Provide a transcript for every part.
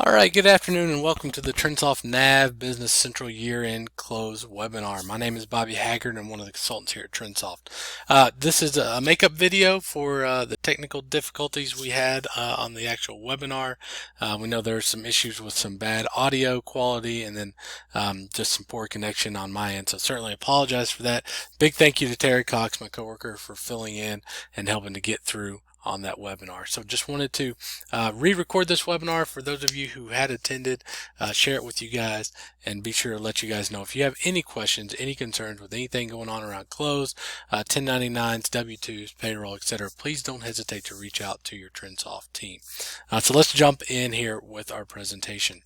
All right, good afternoon and welcome to the TrinSoft NAV Business Central Year-End Close webinar. My name is Bobby Haggard and I'm one of the consultants here at TrinSoft. This is a makeup video for the technical difficulties we had on the actual webinar. We know there are some issues with some bad audio quality and then just some poor connection on my end, so certainly apologize for that. Big thank you to Terry Cox, my coworker, for filling in and helping to get through on that webinar. So just wanted to re-record this webinar for those of you who had attended, share it with you guys, and be sure to let you guys know if you have any questions, any concerns with anything going on around close, 1099s, W-2s, payroll, etc. Please don't hesitate to reach out to your TrinSoft team. So let's jump in here with our presentation.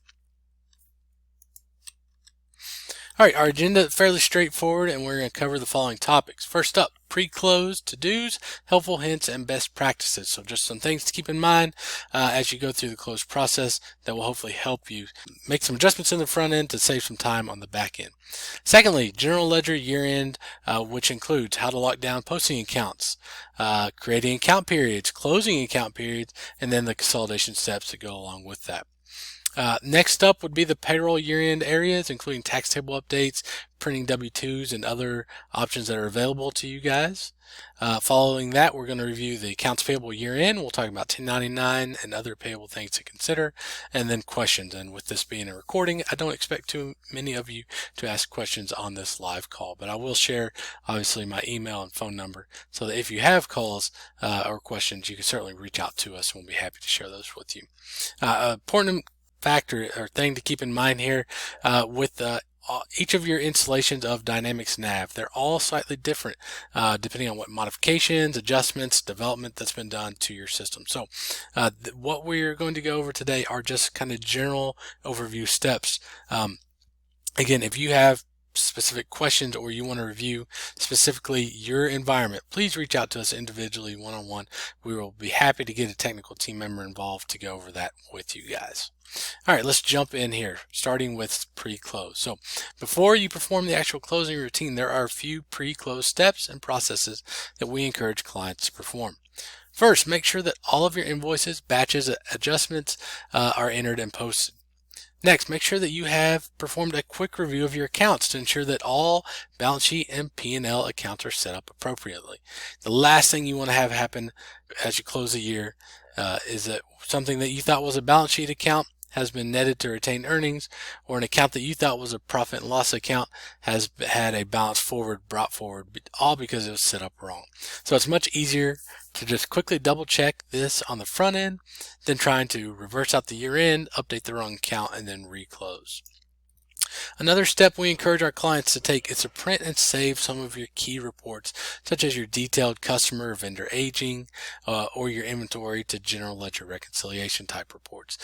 All right, our agenda is fairly straightforward, and we're going to cover the following topics. First up, pre-close to-dos, helpful hints, and best practices. So just some things to keep in mind as you go through the close process that will hopefully help you make some adjustments in the front end to save some time on the back end. Secondly, general ledger year-end, which includes how to lock down posting accounts, creating account periods, closing account periods, and then the consolidation steps that go along with that. Next up would be the payroll year-end areas, including tax table updates, printing W-2s, and other options that are available to you guys. Following that, we're going to review the accounts payable year-end. We'll talk about 1099 and other payable things to consider, and then questions. And with this being a recording, I don't expect too many of you to ask questions on this live call, but I will share, obviously, my email and phone number so that if you have calls or questions, you can certainly reach out to us, and we'll be happy to share those with you. Important factor or thing to keep in mind here with each of your installations of Dynamics NAV. They're all slightly different depending on what modifications, adjustments, development that's been done to your system. So what we're going to go over today are just kind of general overview steps. Again, if you have specific questions or you want to review specifically your environment, please reach out to us individually one-on-one. We will be happy to get a technical team member involved to go over that with you guys. All right, let's jump in here, starting with pre-close. So before you perform the actual closing routine, there are a few pre-close steps and processes that we encourage clients to perform. First, make sure that all of your invoices, batches, adjustments are entered and posted. Next, make sure that you have performed a quick review of your accounts to ensure that all balance sheet and P&L accounts are set up appropriately. The last thing you want to have happen as you close the year is that something that you thought was a balance sheet account has been netted to retained earnings, or an account that you thought was a profit and loss account has had a balance forward brought forward, all because it was set up wrong. So it's much easier to just quickly double check this on the front end than trying to reverse out the year end, update the wrong account, and then reclose. Another step we encourage our clients to take is to print and save some of your key reports, such as your detailed customer or vendor aging or your inventory to general ledger reconciliation type reports.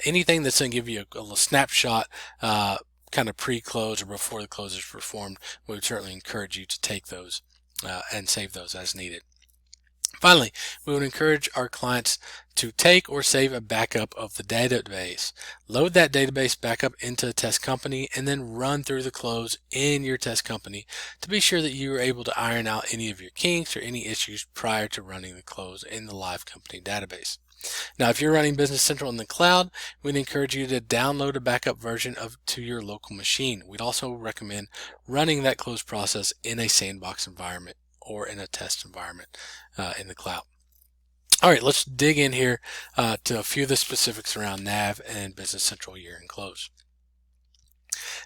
Anything that's going to give you a little snapshot kind of pre-close or before the close is performed, we would certainly encourage you to take those and save those as needed. Finally, we would encourage our clients to take or save a backup of the database. Load that database back up into a test company and then run through the close in your test company to be sure that you are able to iron out any of your kinks or any issues prior to running the close in the live company database. Now, if you're running Business Central in the cloud, we'd encourage you to download a backup version to your local machine. We'd also recommend running that close process in a sandbox environment or in a test environment in the cloud. All right, let's dig in here to a few of the specifics around NAV and Business Central year-end close.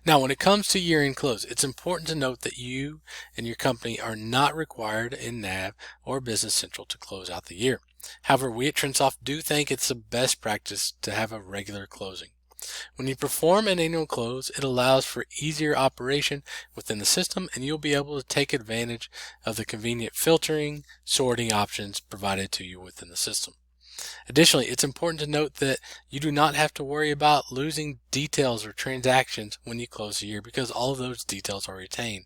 Now, when it comes to year-end close, it's important to note that you and your company are not required in NAV or Business Central to close out the year. However, we at TrinSoft do think it's the best practice to have a regular closing. When you perform an annual close, it allows for easier operation within the system, and you'll be able to take advantage of the convenient filtering, sorting options provided to you within the system. Additionally, it's important to note that you do not have to worry about losing details or transactions when you close the year, because all of those details are retained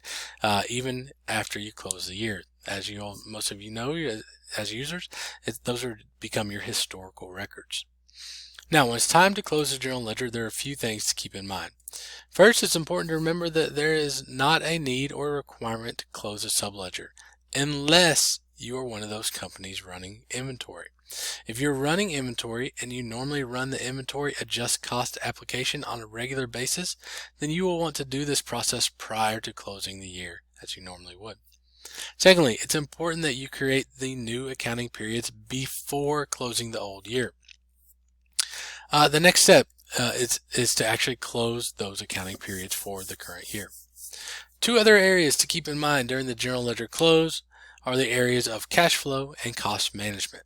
even after you close the year. As most of you know, as users, those become your historical records. Now, when it's time to close the journal ledger, there are a few things to keep in mind. First, it's important to remember that there is not a need or a requirement to close a subledger unless you are one of those companies running inventory. If you're running inventory and you normally run the inventory adjust cost application on a regular basis, then you will want to do this process prior to closing the year as you normally would. Secondly, it's important that you create the new accounting periods before closing the old year. The next step is to actually close those accounting periods for the current year. Two other areas to keep in mind during the general ledger close are the areas of cash flow and cost management.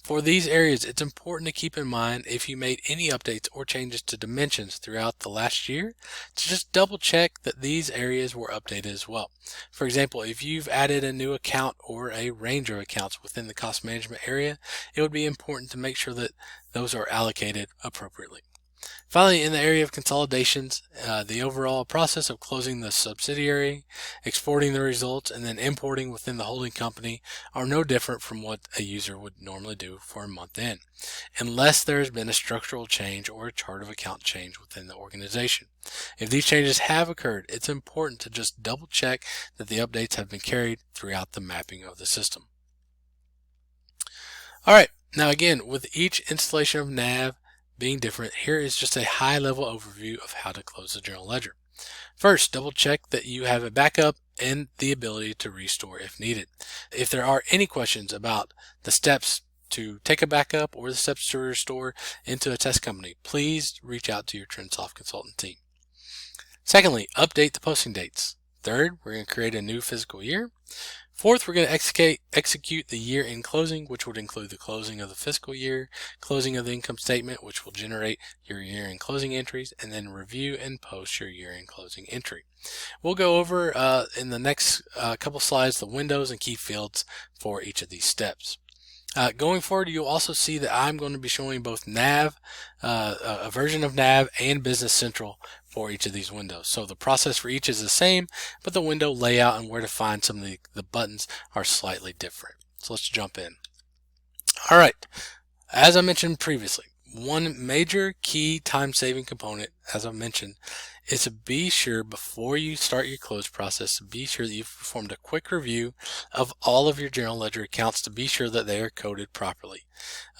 For these areas, it's important to keep in mind if you made any updates or changes to dimensions throughout the last year to just double check that these areas were updated as well. For example, if you've added a new account or a range of accounts within the cost management area, it would be important to make sure that those are allocated appropriately. Finally, in the area of consolidations, the overall process of closing the subsidiary, exporting the results, and then importing within the holding company are no different from what a user would normally do for a month end, unless there has been a structural change or a chart of account change within the organization. If these changes have occurred, it's important to just double check that the updates have been carried throughout the mapping of the system. Alright, now again, with each installation of NAV being different, here is just a high-level overview of how to close the general ledger. First, double check that you have a backup and the ability to restore if needed. If there are any questions about the steps to take a backup or the steps to restore into a test company, please reach out to your TrinSoft consultant team. Secondly, update the posting dates. Third, we're going to create a new fiscal year. Fourth, we're going to execute the year-end closing, which would include the closing of the fiscal year, closing of the income statement, which will generate your year-end closing entries, and then review and post your year-end closing entry. We'll go over in the next couple slides the windows and key fields for each of these steps. Going forward, you'll also see that I'm going to be showing both NAV, a version of NAV, and Business Central for each of these windows. So the process for each is the same, but the window layout and where to find some of the buttons are slightly different. So let's jump in. All right, as I mentioned previously, one major key time-saving component, as I mentioned, is to be sure before you start your close process to be sure that you've performed a quick review of all of your general ledger accounts to be sure that they are coded properly.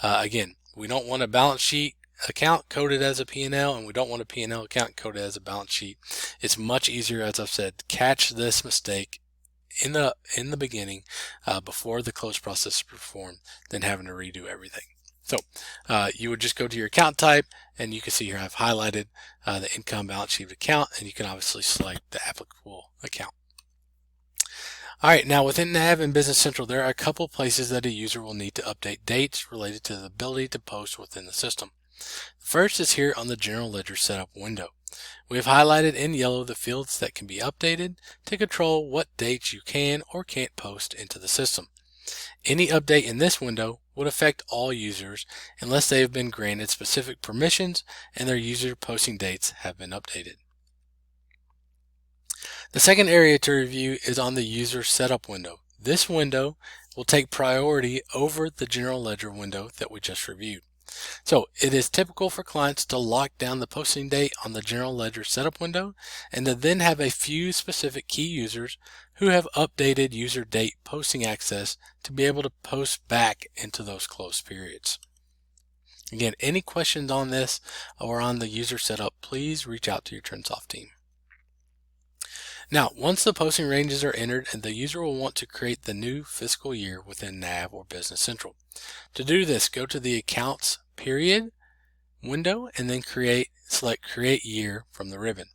Again, we don't want a balance sheet account coded as a P&L, and we don't want a P&L account coded as a balance sheet. It's much easier, as I've said, to catch this mistake in the beginning before the close process is performed than having to redo everything. So you would just go to your account type, and you can see here I've highlighted the income balance sheet account, and you can obviously select the applicable account. All right, now within NAV and Business Central, there are a couple places that a user will need to update dates related to the ability to post within the system. First is here on the General Ledger Setup window. We have highlighted in yellow the fields that can be updated to control what dates you can or can't post into the system. Any update in this window would affect all users unless they have been granted specific permissions and their user posting dates have been updated. The second area to review is on the User Setup window. This window will take priority over the General Ledger window that we just reviewed. So it is typical for clients to lock down the posting date on the General Ledger Setup window and to then have a few specific key users who have updated user date posting access to be able to post back into those closed periods. Again, any questions on this or on the user setup, please reach out to your TrinSoft team. Now, once the posting ranges are entered, and the user will want to create the new fiscal year within NAV or Business Central. To do this, go to the Accounts Period window and then select Create Year from the ribbon.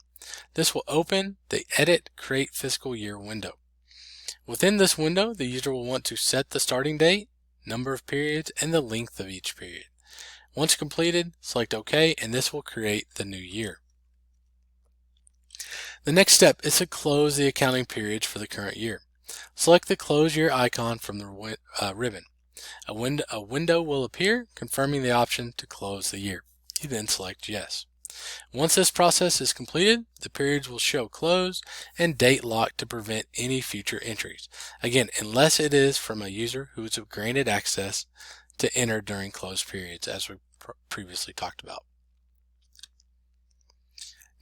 This will open the Edit Create Fiscal Year window. Within this window, the user will want to set the starting date, number of periods, and the length of each period. Once completed, select OK, and this will create the new year. The next step is to close the accounting periods for the current year. Select the Close Year icon from the ribbon. A window will appear confirming the option to close the year. You then select Yes. Once this process is completed, the periods will show closed and date locked to prevent any future entries. Again, unless it is from a user who is granted access to enter during closed periods, as we previously talked about.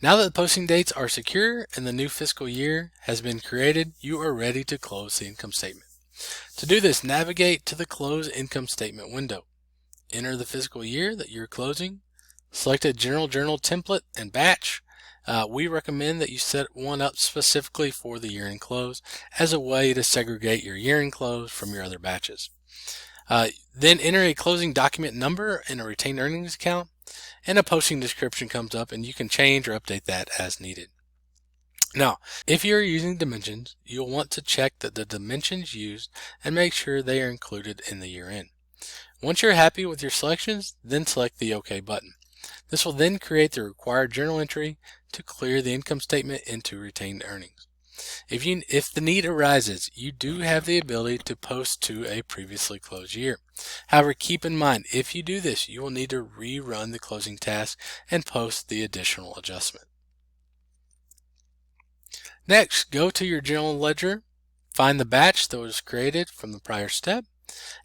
Now that the posting dates are secure and the new fiscal year has been created, you are ready to close the income statement. To do this, navigate to the Close Income Statement window. enter the fiscal year that you're closing, select a general journal template and batch. We recommend that you set one up specifically for the year-end close as a way to segregate your year-end close from your other batches. Then enter a closing document number in a retained earnings account, and a posting description comes up, and you can change or update that as needed. Now, if you're using dimensions, you'll want to check that the dimensions used and make sure they are included in the year-end. Once you're happy with your selections, then select the OK button. This will then create the required journal entry to clear the income statement into retained earnings. If the need arises, you do have the ability to post to a previously closed year. However, keep in mind, if you do this, you will need to rerun the closing task and post the additional adjustment. Next, go to your general ledger, find the batch that was created from the prior step,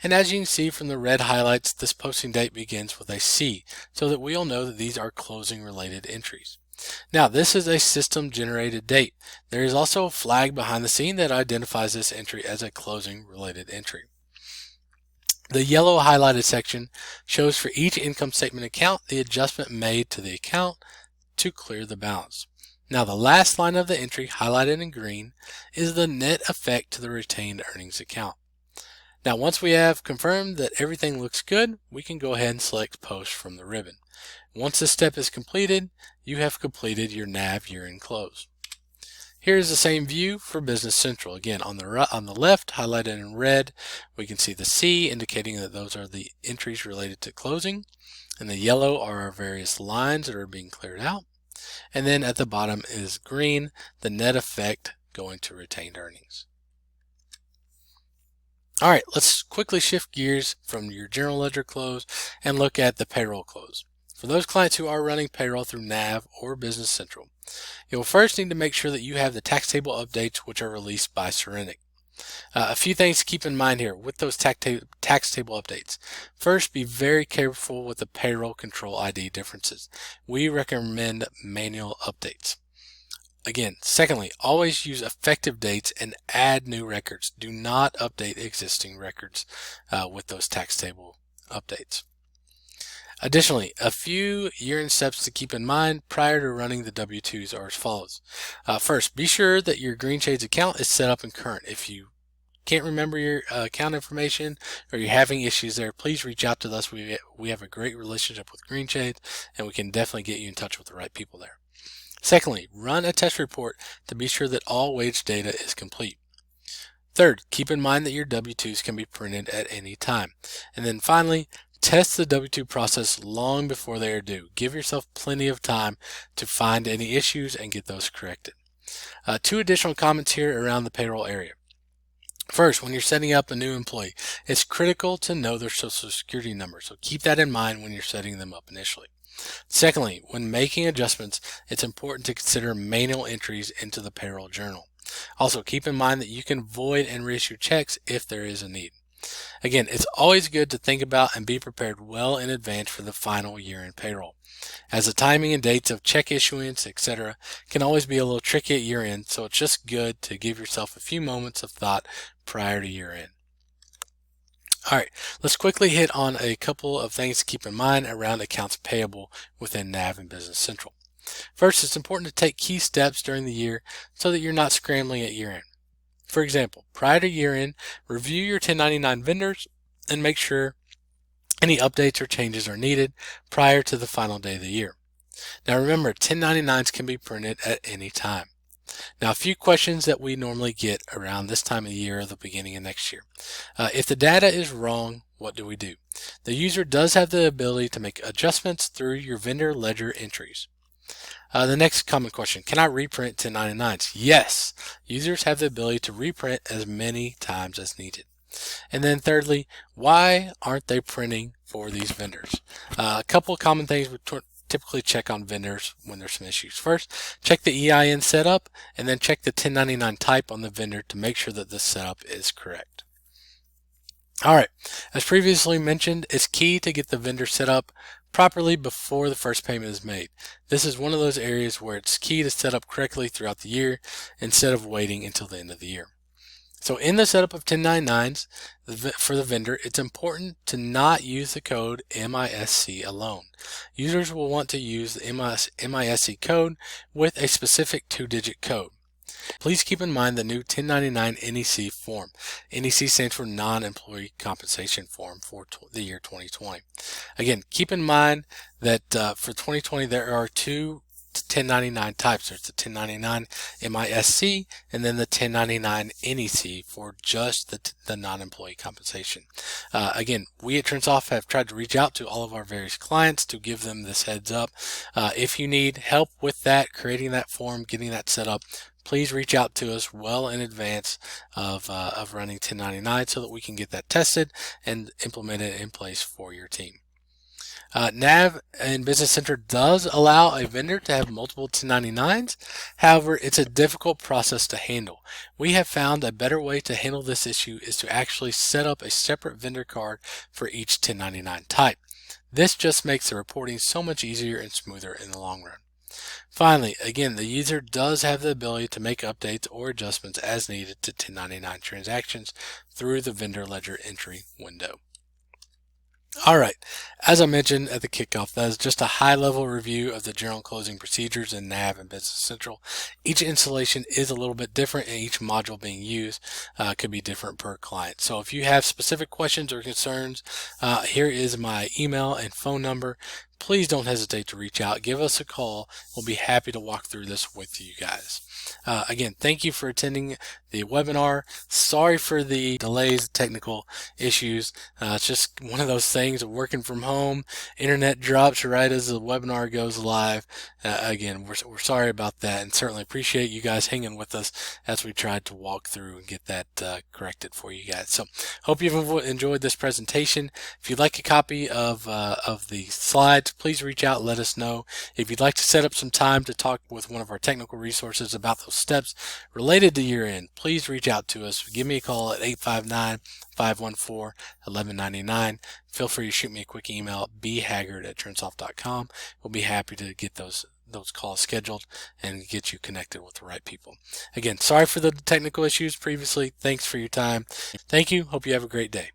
and as you can see from the red highlights, this posting date begins with a C, so that we'll know that these are closing related entries. Now, this is a system generated date. There is also a flag behind the scene that identifies this entry as a closing related entry. The yellow highlighted section shows for each income statement account the adjustment made to the account to clear the balance. Now, the last line of the entry, highlighted in green, is the net effect to the retained earnings account. Now, once we have confirmed that everything looks good, we can go ahead and select Post from the ribbon. Once this step is completed, you have completed your NAV year-end close. Here is the same view for Business Central. Again, on the left, highlighted in red, we can see the C, indicating that those are the entries related to closing, and the yellow are our various lines that are being cleared out. And then at the bottom is green, the net effect going to retained earnings. All right, let's quickly shift gears from your general ledger close and look at the payroll close. For those clients who are running payroll through NAV or Business Central, you'll first need to make sure that you have the tax table updates which are released by Serenic. A few things to keep in mind here with those tax table updates. First, be very careful with the payroll control ID differences. We recommend manual updates. Again, secondly, always use effective dates and add new records. Do not update existing records with those tax table updates. Additionally, a few year-end steps to keep in mind prior to running the W-2s are as follows. First, be sure that your Green Shades account is set up and current. If you can't remember your account information or you're having issues there, please reach out to us. We have a great relationship with Green Shades, and we can definitely get you in touch with the right people there. Secondly, run a test report to be sure that all wage data is complete. Third, keep in mind that your W-2s can be printed at any time. And then finally, test the W-2 process long before they are due. Give yourself plenty of time to find any issues and get those corrected. Two additional comments here around the payroll area. First, when you're setting up a new employee, it's critical to know their social security number, so keep that in mind when you're setting them up initially. Secondly, when making adjustments, it's important to consider manual entries into the payroll journal. Also, keep in mind that you can void and reissue checks if there is a need. Again, it's always good to think about and be prepared well in advance for the final year-end payroll, as the timing and dates of check issuance, etc. can always be a little tricky at year-end, so it's just good to give yourself a few moments of thought prior to year-end. All right, let's quickly hit on a couple of things to keep in mind around accounts payable within NAV and Business Central. First, it's important to take key steps during the year so that you're not scrambling at year-end. For example, prior to year-end, review your 1099 vendors and make sure any updates or changes are needed prior to the final day of the year. Now remember, 1099s can be printed at any time. Now, a few questions that we normally get around this time of the year or the beginning of next year. If the data is wrong, what do we do? The user does have the ability to make adjustments through your vendor ledger entries. The next common question, can I reprint 1099s? Yes, users have the ability to reprint as many times as needed. And then thirdly, why aren't they printing for these vendors? A couple of common things we typically check on vendors when there's some issues. First, check the EIN setup and then check the 1099 type on the vendor to make sure that the setup is correct. Alright, as previously mentioned, it's key to get the vendor set up properly before the first payment is made. This is one of those areas where it's key to set up correctly throughout the year instead of waiting until the end of the year. So in the setup of 1099s for the vendor, it's important to not use the code MISC alone. Users will want to use the MISC code with a specific 2-digit code. Please keep in mind the new 1099 NEC form. NEC stands for Non-Employee Compensation Form for the year 2020. Again, keep in mind that for 2020 there are two 1099 types. There's the 1099 MISC and then the 1099 NEC for just the non-employee compensation. Again, we at TrinSoft have tried to reach out to all of our various clients to give them this heads up. If you need help with that, creating that form, getting that set up, please reach out to us well in advance of running 1099 so that we can get that tested and implemented in place for your team. NAV in Business Central does allow a vendor to have multiple 1099s. However, it's a difficult process to handle. We have found a better way to handle this issue is to actually set up a separate vendor card for each 1099 type. This just makes the reporting so much easier and smoother in the long run. Finally, again, the user does have the ability to make updates or adjustments as needed to 1099 transactions through the vendor ledger entry window. All right, as I mentioned at the kickoff, that is just a high-level review of the general closing procedures in NAV and Business Central. Each installation is a little bit different, and each module being used could be different per client. So if you have specific questions or concerns, here is my email and phone number. Please don't hesitate to reach out. Give us a call. We'll be happy to walk through this with you guys. Again, thank you for attending the webinar. Sorry for the delays, technical issues. It's just one of those things of working from home. Internet drops right as the webinar goes live. Again, we're sorry about that, and certainly appreciate you guys hanging with us as we tried to walk through and get that corrected for you guys. So hope you've enjoyed this presentation. If you'd like a copy of the slides, please reach out and let us know. If you'd like to set up some time to talk with one of our technical resources about those steps related to year-end, please reach out to us. Give me a call at 859-514-1199. Feel free to shoot me a quick email at bhaggard@trinsoft.com. We'll be happy to get those calls scheduled and get you connected with the right people. Again, sorry for the technical issues previously. Thanks for your time. Thank you. Hope you have a great day.